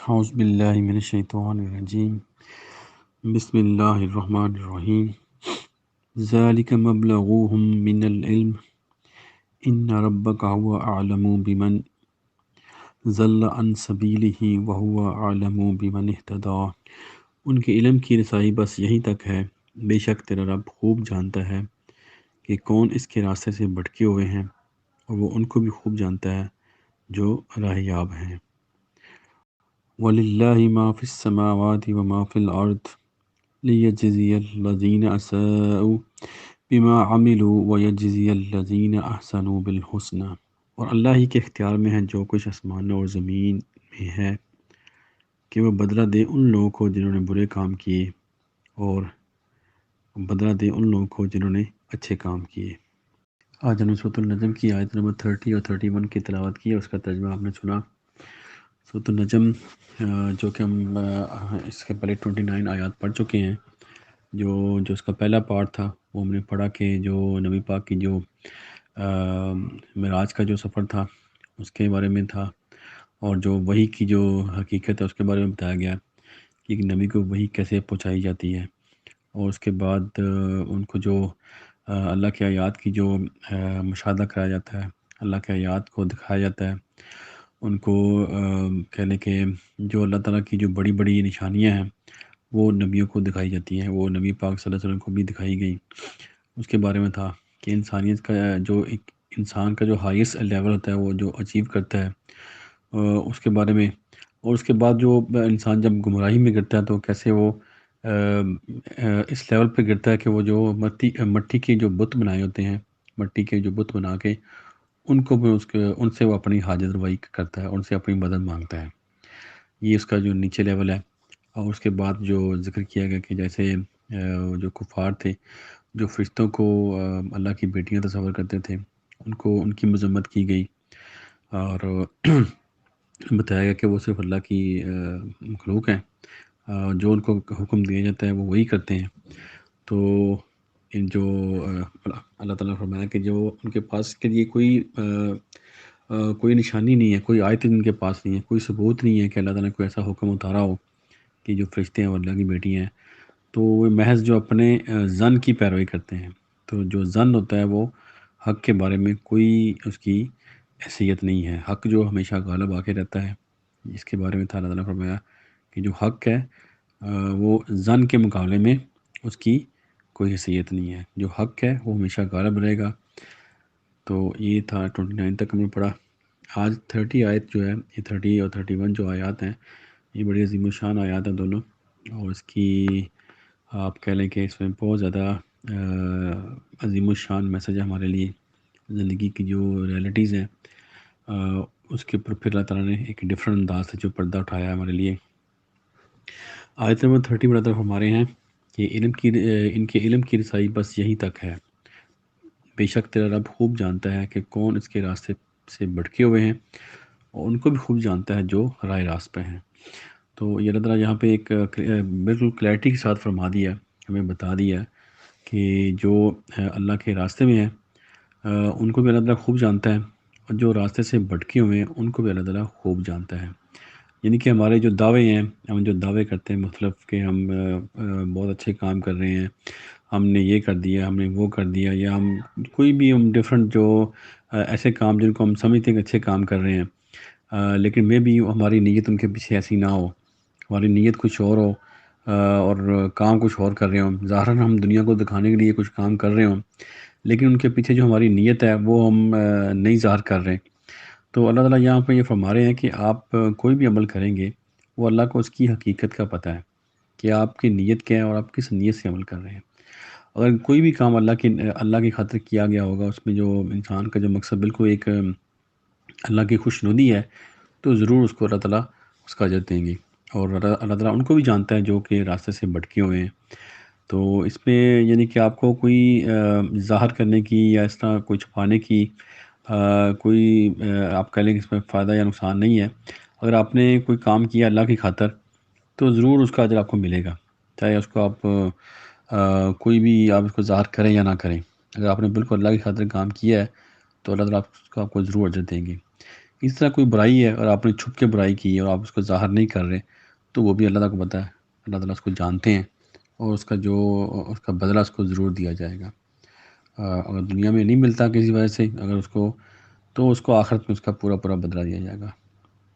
اعوذ باللہ من الشیطان الرجیم بسم اللہ الرحمن الرحیم ذالک مبلغوہم من العلم ان ربک هو اعلم بمن ضل عن سبیلہ وهو اعلم بمن اہتدی۔ ان کے علم کی رسائی بس یہیں تک ہے، بے شک تیرا رب خوب جانتا ہے کہ کون اس کے راستے سے بھٹکے ہوئے ہیں، اور وہ ان کو بھی خوب جانتا ہے جو راہ یاب ہیں۔ وَلِلَّهِ مَا فِي السَّمَاوَاتِ وَمَا فِي الْأَرْضِ لِيَجْزِيَ الَّذِينَ أَسَاءُوا بِمَا عَمِلُوا وَيَجْزِيَ الَّذِينَ أَحْسَنُوا بِالْحُسْنَى۔ اور اللہ ہی کے اختیار میں ہے جو کچھ آسمانوں اور زمین میں ہے، کہ وہ بدلہ دے ان لوگوں کو جنہوں نے برے کام کیے، اور بدلہ دے ان لوگوں کو جنہوں نے اچھے کام کیے۔ آج ہم نے سورۃ النجم کی آیت نمبر 30 اور 31 کی تلاوت کی، اس کا ترجمہ آپ نے سنا۔ سورۃ النجم جو کہ ہم اس کے پہلے 29 آیات پڑھ چکے ہیں۔ جو اس کا پہلا پارٹ تھا وہ ہم نے پڑھا کہ جو نبی پاک کی جو معراج کا جو سفر تھا اس کے بارے میں تھا، اور جو وحی کی جو حقیقت ہے اس کے بارے میں بتایا گیا کہ ایک نبی کو وحی کیسے پہنچائی جاتی ہے، اور اس کے بعد ان کو جو اللہ کے آیات کی جو مشاہدہ کرایا جاتا ہے، اللہ کے آیات کو دکھایا جاتا ہے، ان کو کہہ لیں کہ جو اللہ تعالیٰ کی جو بڑی بڑی نشانیاں ہیں وہ نبیوں کو دکھائی جاتی ہیں، وہ نبی پاک صلی اللہ علیہ وسلم کو بھی دکھائی گئی۔ اس کے بارے میں تھا کہ انسانیت کا جو ایک انسان کا جو ہائیسٹ لیول ہوتا ہے وہ جو اچیو کرتا ہے اس کے بارے میں، اور اس کے بعد جو انسان جب گمراہی میں گرتا ہے تو کیسے وہ اس لیول پہ گرتا ہے کہ وہ جو مٹی کے جو بت بنائے ہوتے ہیں، مٹی کے جو بت بنا کے ان کو بھی ان سے وہ اپنی حاجت روائی کرتا ہے، ان سے اپنی مدد مانگتا ہے۔ یہ اس کا جو نیچے لیول ہے۔ اور اس کے بعد جو ذکر کیا گیا کہ جیسے جو کفار تھے جو فرشتوں کو اللہ کی بیٹیاں تصور کرتے تھے، ان کی مذمت کی گئی، اور بتایا گیا کہ وہ صرف اللہ کی مخلوق ہیں، جو ان کو حکم دیا جاتا ہے وہ وہی کرتے ہیں۔ تو جو اللہ تعالیٰ نے فرمایا کہ جو ان کے پاس کے لیے کوئی نشانی نہیں ہے، کوئی آیت ان کے پاس نہیں ہے، کوئی ثبوت نہیں ہے کہ اللہ تعالیٰ نے کوئی ایسا حکم اتارا ہو کہ جو فرشتے ہیں وہ اللہ کی بیٹی ہیں، تو وہ محض جو اپنے ظن کی پیروی کرتے ہیں۔ تو جو ظن ہوتا ہے وہ حق کے بارے میں کوئی اس کی حیثیت نہیں ہے، حق جو ہمیشہ غالب آ کے رہتا ہے، اس کے بارے میں تھا اللہ تعالیٰ نے فرمایا کہ جو حق ہے وہ ظن کے مقابلے میں اس کی کوئی حیثیت نہیں ہے، جو حق ہے وہ ہمیشہ غالب رہے گا۔ تو یہ تھا 29 تک ہم نے پڑھا۔ آج 30 آیت جو ہے، یہ 30 اور 31 جو آیات ہیں یہ بڑی عظیم الشان آیات ہیں دونوں، اور اس کی آپ کہہ لیں کہ اس میں بہت زیادہ عظیم الشان میسج ہے ہمارے لیے، زندگی کی جو ریئلٹیز ہیں اس کے اوپر پھر اللہ تعالیٰ نے ایک ڈفرینٹ انداز سے جو پردہ اٹھایا ہے ہمارے لیے۔ آیت نمبر 30 میں اللہ تعالیٰ ہمارے ہیں کہ ان کے علم کی رسائی بس یہیں تک ہے، بے شک تیرا رب خوب جانتا ہے کہ کون اس کے راستے سے بھٹکے ہوئے ہیں، اور ان کو بھی خوب جانتا ہے جو راہ راست پہ ہیں۔ تو یہ اللہ تعالیٰ یہاں پہ ایک بالکل کلیئرٹی کے ساتھ فرما دیا، ہمیں بتا دیا کہ جو اللہ کے راستے میں ہیں ان کو بھی اللہ تعالیٰ خوب جانتا ہے، اور جو راستے سے بھٹکے ہوئے ہیں ان کو بھی اللہ تعالیٰ خوب جانتا ہے۔ یعنی کہ ہمارے جو دعوے ہیں، ہم جو دعوے کرتے ہیں مختلف کہ ہم بہت اچھے کام کر رہے ہیں، ہم نے یہ کر دیا، ہم نے وہ کر دیا، یا ہم کوئی بھی ہم ڈفرینٹ جو ایسے کام جن کو ہم سمجھتے ہیں کہ اچھے کام کر رہے ہیں، لیکن میں بھی ہماری نیت ان کے پیچھے ایسی نہ ہو، ہماری نیت کچھ اور ہو اور کام کچھ اور کر رہے ہوں، ظاہراً ہم دنیا کو دکھانے کے لیے کچھ کام کر رہے ہوں، لیکن ان کے پیچھے جو ہماری نیت ہے وہ ہم نہیں ظاہر کر رہے۔ تو اللہ تعالیٰ یہاں پہ یہ فرما رہے ہیں کہ آپ کوئی بھی عمل کریں گے وہ اللہ کو اس کی حقیقت کا پتہ ہے کہ آپ کی نیت کیا ہے اور آپ کس نیت سے عمل کر رہے ہیں۔ اگر کوئی بھی کام اللہ کی خاطر کیا گیا ہوگا، اس میں جو انسان کا جو مقصد بالکل ایک اللہ کی خوشنودی ہے، تو ضرور اس کو اللہ تعالیٰ اس کا اجر دیں گے، اور اللہ تعالیٰ ان کو بھی جانتا ہے جو کہ راستے سے بھٹکے ہوئے ہیں۔ تو اس میں یعنی کہ آپ کو کوئی ظاہر کرنے کی یا اس طرح کوئی چھپانے کی کوئی آپ کہہ لیں کہ اس میں فائدہ یا نقصان نہیں ہے۔ اگر آپ نے کوئی کام کیا اللہ کی خاطر تو ضرور اس کا اجر آپ کو ملے گا، چاہے اس کو آپ کوئی بھی آپ اس کو ظاہر کریں یا نہ کریں۔ اگر آپ نے بالکل اللہ کی خاطر کام کیا ہے تو اللہ تعالیٰ اس کو آپ کو ضرور اجر دیں گے، اس طرح کوئی برائی ہے اور آپ نے چھپ کے برائی کی ہے اور آپ اس کو ظاہر نہیں کر رہے، تو وہ بھی اللہ تعالیٰ کو پتہ ہے، اللہ تعالیٰ اس کو جانتے ہیں، اور اس کا بدلہ اس کو ضرور دیا جائے گا۔ اگر دنیا میں نہیں ملتا کسی وجہ سے اگر اس کو، تو اس کو آخرت میں اس کا پورا پورا بدلہ دیا جائے گا۔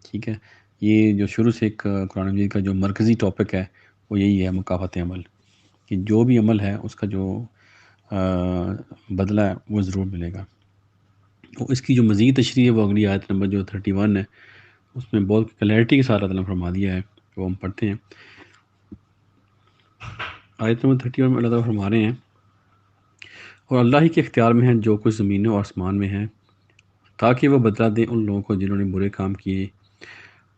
ٹھیک ہے، یہ جو شروع سے ایک قرآن مجید کا جو مرکزی ٹاپک ہے وہ یہی ہے، مکافات عمل، کہ جو بھی عمل ہے اس کا جو بدلہ ہے وہ ضرور ملے گا۔ اور اس کی جو مزید تشریح ہے وہ اگلی آیت نمبر جو 31 ہے، اس میں بہت کلیئرٹی کے ساتھ اللہ نے فرما دیا ہے، وہ ہم پڑھتے ہیں۔ آیت نمبر 31 میں اللہ تعالیٰ فرما رہے ہیں، اور اللہ ہی کے اختیار میں ہے جو کچھ زمین و آسمان میں ہے، تاکہ وہ بدلہ دے ان لوگوں کو جنہوں نے برے کام کیے،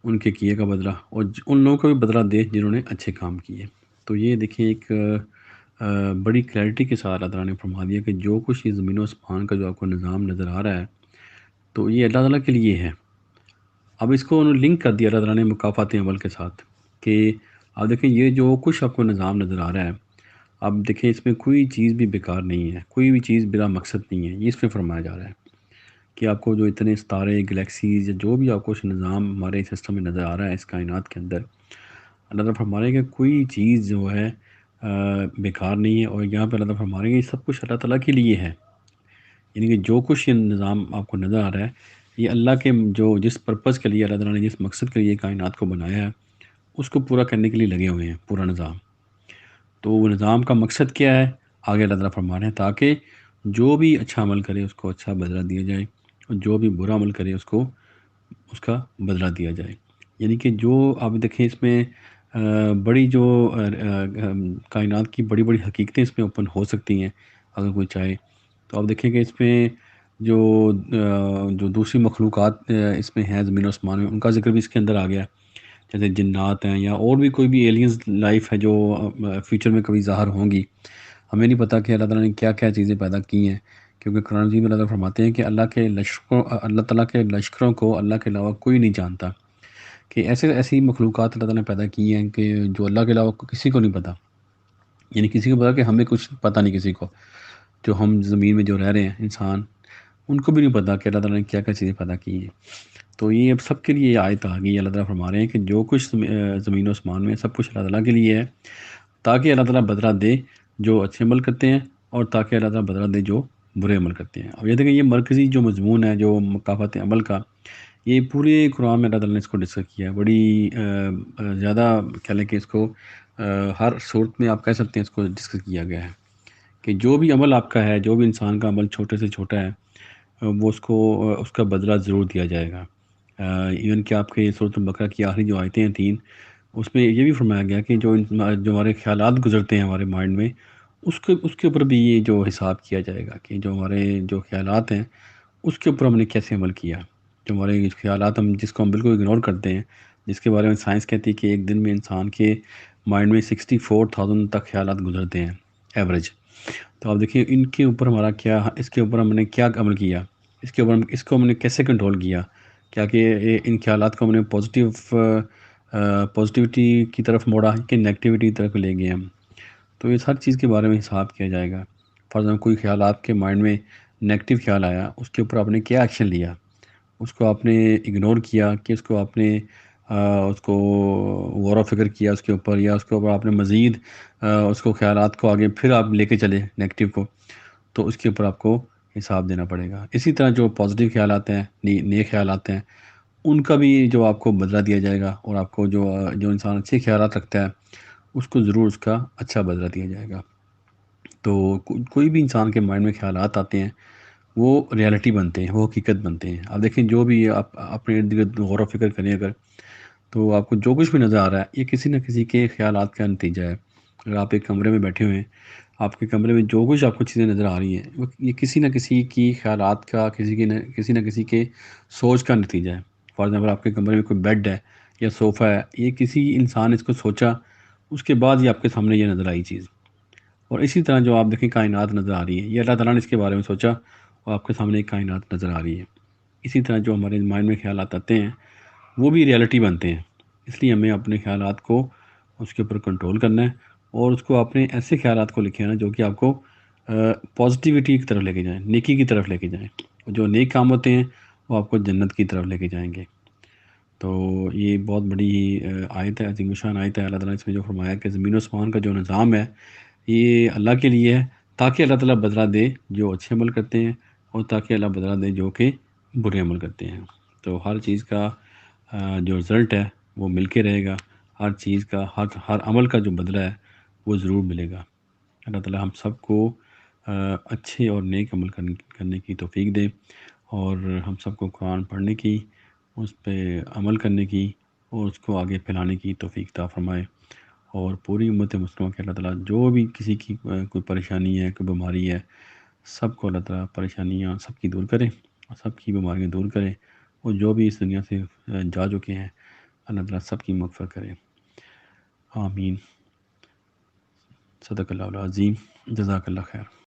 ان کے کیے کا بدلہ، اور ان لوگوں کو بھی بدلہ دے جنہوں نے اچھے کام کیے۔ تو یہ دیکھیں ایک بڑی کلیئرٹی کے ساتھ اللہ تعالیٰ نے فرما دیا کہ جو کچھ یہ زمین و آسمان کا جو آپ کو نظام نظر آ رہا ہے، تو یہ اللہ تعالیٰ کے لیے ہے۔ اب اس کو انہوں نے لنک کر دیا اللہ تعالیٰ نے مکافات عمل کے ساتھ، کہ آپ دیکھیں یہ جو کچھ آپ کو نظام نظر آ رہا ہے، اب دیکھیں اس میں کوئی چیز بھی بیکار نہیں ہے، کوئی بھی چیز بلا مقصد نہیں ہے، یہ اس میں فرمایا جا رہا ہے کہ آپ کو جو اتنے ستارے، گلیکسیز یا جو بھی آپ کو نظام ہمارے سسٹم میں نظر آ رہا ہے اس کائنات کے اندر، اللہ تعالیٰ فرما رہے ہیں کہ کوئی چیز جو ہے بیکار نہیں ہے، اور یہاں پہ اللہ تعالیٰ فرما رہے ہیں کہ یہ سب کچھ اللہ تعالیٰ کے لیے ہے۔ یعنی کہ جو کچھ یہ نظام آپ کو نظر آ رہا ہے، یہ اللہ کے جو جس پرپز کے لیے اللہ تعالیٰ نے جس مقصد کے لیے کائنات کو بنایا ہے اس کو پورا کرنے کے لیے لگے ہوئے ہیں، پورا نظام۔ تو وہ نظام کا مقصد کیا ہے؟ آگے اللہ تعالیٰ فرما رہے ہیں تاکہ جو بھی اچھا عمل کرے اس کو اچھا بدلہ دیا جائے، اور جو بھی برا عمل کرے اس کو اس کا بدلہ دیا جائے۔ یعنی کہ جو آپ دیکھیں اس میں بڑی جو کائنات کی بڑی بڑی حقیقتیں اس میں اوپن ہو سکتی ہیں اگر کوئی چاہے، تو آپ دیکھیں کہ اس میں جو جو دوسری مخلوقات اس میں ہیں زمین و آسمان میں، ان کا ذکر بھی اس کے اندر آ گیا، جیسے جنات ہیں یا اور بھی کوئی بھی ایلینز لائف ہے جو فیوچر میں کبھی ظاہر ہوں گی۔ ہمیں نہیں پتہ کہ اللہ تعالیٰ نے کیا کیا چیزیں پیدا کی ہیں، کیونکہ قرآن مجید میں اللہ تعالیٰ فرماتے ہیں کہ اللہ تعالیٰ کے لشکروں کو اللہ کے علاوہ کوئی نہیں جانتا، کہ ایسی مخلوقات اللہ تعالیٰ نے پیدا کی ہیں کہ جو اللہ کے علاوہ کسی کو نہیں پتہ، یعنی کسی کو پتا کہ ہمیں کچھ پتہ نہیں، کسی کو جو ہم زمین میں جو رہ رہے ہیں انسان، ان کو بھی نہیں پتہ کہ اللہ تعالیٰ نے کیا کیا چیزیں پیدا کی ہیں۔ تو یہ اب سب کے لیے یہ آیت آ گئی، اللہ تعالیٰ فرما رہے ہیں کہ جو کچھ زمین و آسمان میں سب کچھ اللہ تعالیٰ کے لیے ہے، تاکہ اللہ تعالیٰ بدلہ دے جو اچھے عمل کرتے ہیں، اور تاکہ اللہ تعالیٰ بدلہ دے جو برے عمل کرتے ہیں۔ اب یہ دیکھیں یہ مرکزی جو مضمون ہے جو مکافات عمل کا، یہ پورے قرآن میں اللہ تعالیٰ نے اس کو ڈسکس کیا ہے، بڑی زیادہ کہہ لیں کہ اس کو ہر صورت میں آپ کہہ سکتے ہیں اس کو ڈسکس کیا گیا ہے، کہ جو بھی عمل آپ کا ہے، جو بھی انسان کا عمل چھوٹے سے چھوٹا ہے، وہ اس کو اس کا بدلہ ضرور دیا جائے گا۔ ایون کہ آپ کے سورۃ البقرہ کی آخری جو آیتیں ہیں 3، اس میں یہ بھی فرمایا گیا کہ جو ہمارے خیالات گزرتے ہیں ہمارے مائنڈ میں، اس کے اوپر بھی یہ جو حساب کیا جائے گا، کہ جو ہمارے جو خیالات ہیں اس کے اوپر ہم نے کیسے عمل کیا۔ جو ہمارے خیالات جس کو ہم بالکل اگنور کرتے ہیں، جس کے بارے میں سائنس کہتی ہے کہ ایک دن میں انسان کے مائنڈ میں 64,000 تک خیالات گزرتے ہیں ایوریج۔ تو آپ دیکھیں ان کے اوپر ہمارا کیا، اس کے اوپر ہم نے کیا عمل کیا، اس کے اوپر اس کو ہم نے کیسے کنٹرول کیا، کیا کہ ان خیالات کو ہم نے پازیٹیوٹی کی طرف موڑا کہ نیگیٹیوٹی کی طرف لے گئے ہم۔ تو اس ہر چیز کے بارے میں حساب کیا جائے گا۔ فرض کوئی خیال آپ کے مائنڈ میں نیگیٹو خیال آیا، اس کے اوپر آپ نے کیا ایکشن لیا، اس کو آپ نے اگنور کیا کہ اس کو آپ نے اس کو غور و فکر کیا اس کے اوپر، یا اس کے اوپر آپ نے مزید اس کو خیالات کو آگے پھر آپ لے کے چلے نیگیٹو کو، تو اس کے اوپر آپ کو حساب دینا پڑے گا۔ اسی طرح جو پازیٹیو خیالات ہیں، نیک خیالات ہیں، ان کا بھی جو آپ کو بدلہ دیا جائے گا، اور آپ کو جو انسان اچھے خیالات رکھتا ہے اس کو ضرور اس کا اچھا بدلہ دیا جائے گا۔ تو کوئی بھی انسان کے مائنڈ میں خیالات آتے ہیں وہ ریالٹی بنتے ہیں، وہ حقیقت بنتے ہیں۔ آپ دیکھیں جو بھی آپ اپنے ارد گرد غور و فکر کریں اگر، تو آپ کو جو کچھ بھی نظر آ رہا ہے یہ کسی نہ کسی کے خیالات کا نتیجہ ہے۔ اگر آپ ایک کمرے میں بیٹھے ہوئے ہیں، آپ کے کمرے میں جو کچھ آپ کو چیزیں نظر آ رہی ہیں یہ کسی نہ کسی کی خیالات کا، کسی نہ کسی کے سوچ کا نتیجہ ہے۔ فار ایگزامپل آپ کے کمرے میں کوئی بیڈ ہے یا صوفہ ہے، یہ کسی انسان نے اس کو سوچا، اس کے بعد یہ آپ کے سامنے یہ نظر آئی چیز۔ اور اسی طرح جو آپ دیکھیں کائنات نظر آ رہی ہے، یہ اللہ تعالیٰ نے اس کے بارے میں سوچا اور آپ کے سامنے ایک کائنات نظر آ رہی ہے۔ اسی طرح جو ہمارے مائنڈ میں خیالات آتے ہیں وہ بھی ریالٹی بنتے ہیں، اس لیے ہمیں اپنے خیالات کو اس کے اوپر کنٹرول کرنا ہے، اور اس کو اپنے ایسے خیالات کو لکھے نا جو کہ آپ کو پازیٹیوٹی کی طرف لے کے جائیں، نیکی کی طرف لے کے جائیں۔ جو نیک کام ہوتے ہیں وہ آپ کو جنت کی طرف لے کے جائیں گے۔ تو یہ بہت بڑی آیت ہے، عظیم الشان آیت ہے۔ اللہ تعالیٰ نے اس میں جو فرمایا کہ زمین و آسمان کا جو نظام ہے یہ اللہ کے لیے ہے، تاکہ اللہ تعالیٰ بدلہ دے جو اچھے عمل کرتے ہیں، اور تاکہ اللہ بدلہ دے جو کہ برے عمل کرتے ہیں۔ تو ہر چیز کا جو رزلٹ ہے وہ مل کے رہے گا، ہر چیز کا ہر عمل کا جو بدلہ ہے وہ ضرور ملے گا۔ اللہ تعالیٰ ہم سب کو اچھے اور نیک عمل کرنے کی توفیق دے، اور ہم سب کو قرآن پڑھنے کی، اس پہ عمل کرنے کی، اور اس کو آگے پھیلانے کی توفیق عطا فرمائے۔ اور پوری امت مسلمہ کے اللہ تعالیٰ جو بھی کسی کی کوئی پریشانی ہے، کوئی بیماری ہے، سب کو اللہ تعالیٰ پریشانیاں سب کی دور کرے، اور سب کی بیماریاں دور کرے، اور جو بھی اس دنیا سے جا چکے ہیں اللہ تعالیٰ سب کی مغفرت کرے۔ آمین۔ صدق اللہ العظیم۔ جزاک اللہ خیر۔